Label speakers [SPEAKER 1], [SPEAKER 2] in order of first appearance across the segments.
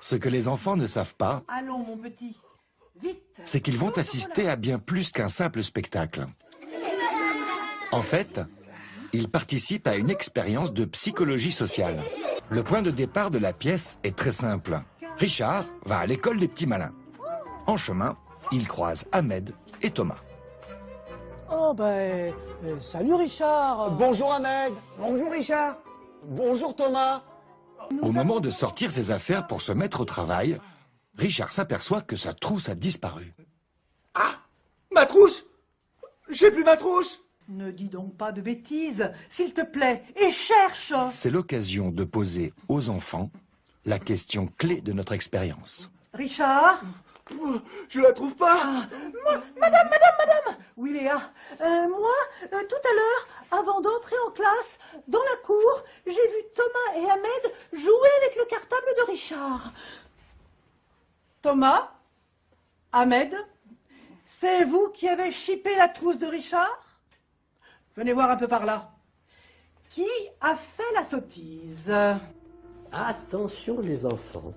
[SPEAKER 1] Ce que les enfants ne savent pas,
[SPEAKER 2] Allons, mon petit, vite.
[SPEAKER 1] c'est qu'ils vont assister à bien plus qu'un simple spectacle. En fait, ils participent à une expérience de psychologie sociale. Le point de départ de la pièce est très simple. Richard va à l'école des petits malins. En chemin, il croise Ahmed et Thomas.
[SPEAKER 3] Oh salut Richard.
[SPEAKER 4] Bonjour Ahmed. Bonjour Richard. Bonjour Thomas.
[SPEAKER 1] Au moment de sortir ses affaires pour se mettre au travail, Richard s'aperçoit que sa trousse a disparu.
[SPEAKER 4] Ah, ma trousse. J'ai plus ma trousse.
[SPEAKER 2] Ne dis donc pas de bêtises, s'il te plaît, et cherche.
[SPEAKER 1] C'est l'occasion de poser aux enfants la question clé de notre expérience.
[SPEAKER 2] Richard?
[SPEAKER 4] Je la trouve pas.
[SPEAKER 2] Madame. Oui, Léa. Tout à l'heure, avant d'entrer en classe, dans la cour, j'ai vu Thomas et Ahmed jouer avec le cartable de Richard. Thomas? Ahmed? C'est vous qui avez chippé la trousse de Richard? Venez voir un peu par là. Qui a fait la sottise?
[SPEAKER 5] Attention les enfants,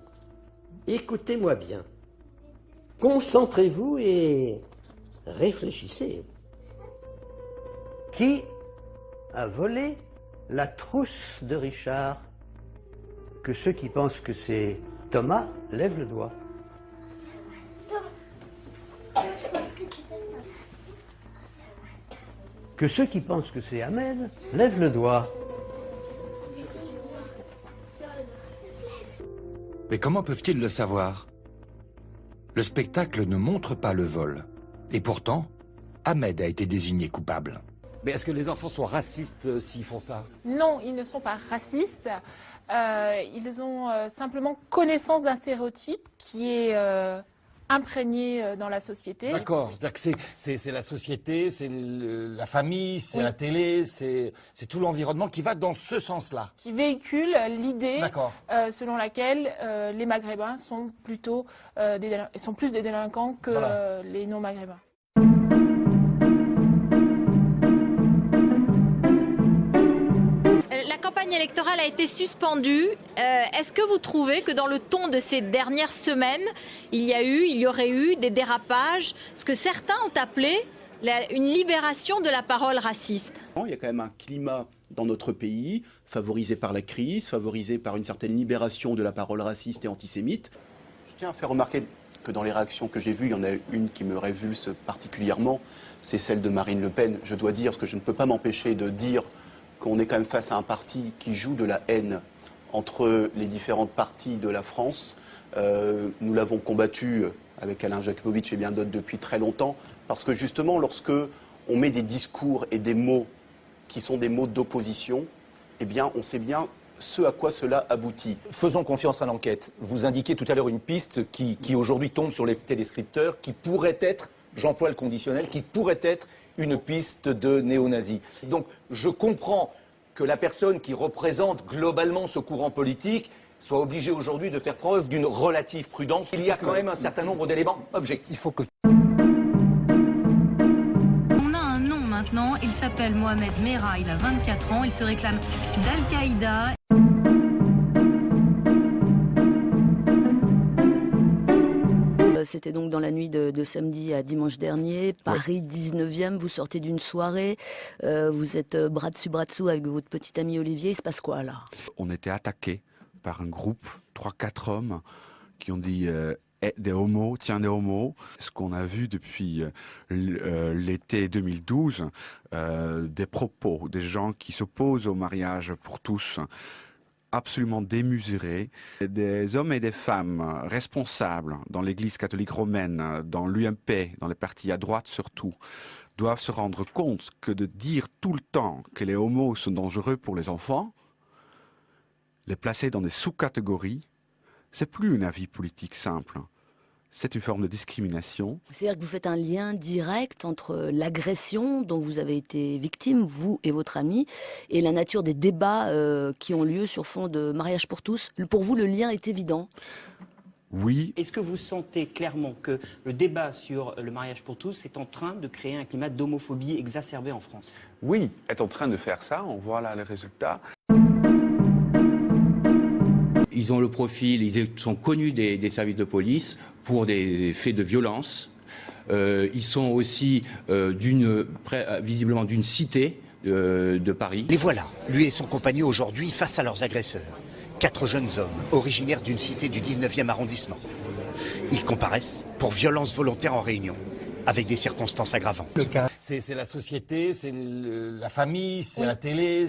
[SPEAKER 5] écoutez-moi bien. Concentrez-vous et réfléchissez. Qui a volé la trousse de Richard? Que ceux qui pensent que c'est Thomas lèvent le doigt. Que ceux qui pensent que c'est Ahmed lèvent le doigt.
[SPEAKER 1] Mais comment peuvent-ils le savoir? Le spectacle ne montre pas le vol. Et pourtant, Ahmed a été désigné coupable.
[SPEAKER 6] Mais est-ce que les enfants sont racistes s'ils font ça?
[SPEAKER 7] Non, ils ne sont pas racistes. Ils ont simplement connaissance d'un stéréotype qui est imprégné dans la société.
[SPEAKER 6] D'accord, c'est-à-dire que c'est la société, c'est la famille, c'est la télé, c'est tout l'environnement qui va dans ce sens-là.
[SPEAKER 7] Qui véhicule l'idée selon laquelle les Maghrébins sont plutôt sont plus des délinquants que les non-Maghrébins.
[SPEAKER 8] La campagne électorale a été suspendue. Est-ce que vous trouvez que dans le ton de ces dernières semaines, il y aurait eu des dérapages, ce que certains ont appelé une libération de la parole raciste?
[SPEAKER 9] Il y a quand même un climat dans notre pays, favorisé par la crise, favorisé par une certaine libération de la parole raciste et antisémite. Je tiens à faire remarquer que dans les réactions que j'ai vues, il y en a une qui me révulse particulièrement, c'est celle de Marine Le Pen. Je dois dire, parce que je ne peux pas m'empêcher de dire qu'on est quand même face à un parti qui joue de la haine entre les différentes parties de la France. Nous l'avons combattu avec Alain Jakubowicz et bien d'autres depuis très longtemps, parce que justement, lorsque on met des discours et des mots qui sont des mots d'opposition, eh bien, on sait bien ce à quoi cela aboutit.
[SPEAKER 10] Faisons confiance à l'enquête. Vous indiquiez tout à l'heure une piste qui aujourd'hui tombe sur les télédescripteurs, qui pourrait être, j'emploie le conditionnel, qui pourrait être une piste de néo-nazis. Donc je comprends que la personne qui représente globalement ce courant politique soit obligée aujourd'hui de faire preuve d'une relative prudence. Il y a quand même un certain nombre d'éléments objectifs.
[SPEAKER 11] On a un nom maintenant, il s'appelle Mohamed Merah, il a 24 ans, il se réclame d'Al-Qaïda.
[SPEAKER 12] C'était donc dans la nuit de samedi à dimanche dernier, Paris 19e, vous sortez d'une soirée, vous êtes bras dessus avec votre petit ami Olivier, il se passe quoi là?
[SPEAKER 13] On était attaqué par un groupe, 3-4 hommes, qui ont dit des homos, tiens des homos. Ce qu'on a vu depuis l'été 2012, des propos, des gens qui s'opposent au mariage pour tous, absolument démesurés. Des hommes et des femmes responsables dans l'Église catholique romaine, dans l'UMP, dans les partis à droite surtout, doivent se rendre compte que de dire tout le temps que les homos sont dangereux pour les enfants, les placer dans des sous-catégories, c'est plus un avis politique simple. C'est une forme de discrimination.
[SPEAKER 12] C'est-à-dire que vous faites un lien direct entre l'agression dont vous avez été victime, vous et votre ami, et la nature des débats qui ont lieu sur fond de mariage pour tous. Pour vous, le lien est évident?
[SPEAKER 13] Oui.
[SPEAKER 14] Est-ce que vous sentez clairement que le débat sur le mariage pour tous est en train de créer un climat d'homophobie exacerbé en France?
[SPEAKER 15] Oui, est en train de faire ça, on voit là les résultats. Ils ont le profil, ils sont connus des services de police pour des faits de violence. Ils sont aussi visiblement d'une cité de Paris.
[SPEAKER 16] Les voilà, lui et son compagnon aujourd'hui face à leurs agresseurs. 4 jeunes hommes, originaires d'une cité du 19e arrondissement. Ils comparaissent pour violence volontaire en réunion, avec des circonstances aggravantes.
[SPEAKER 6] C'est la société, c'est la famille, c'est la télé.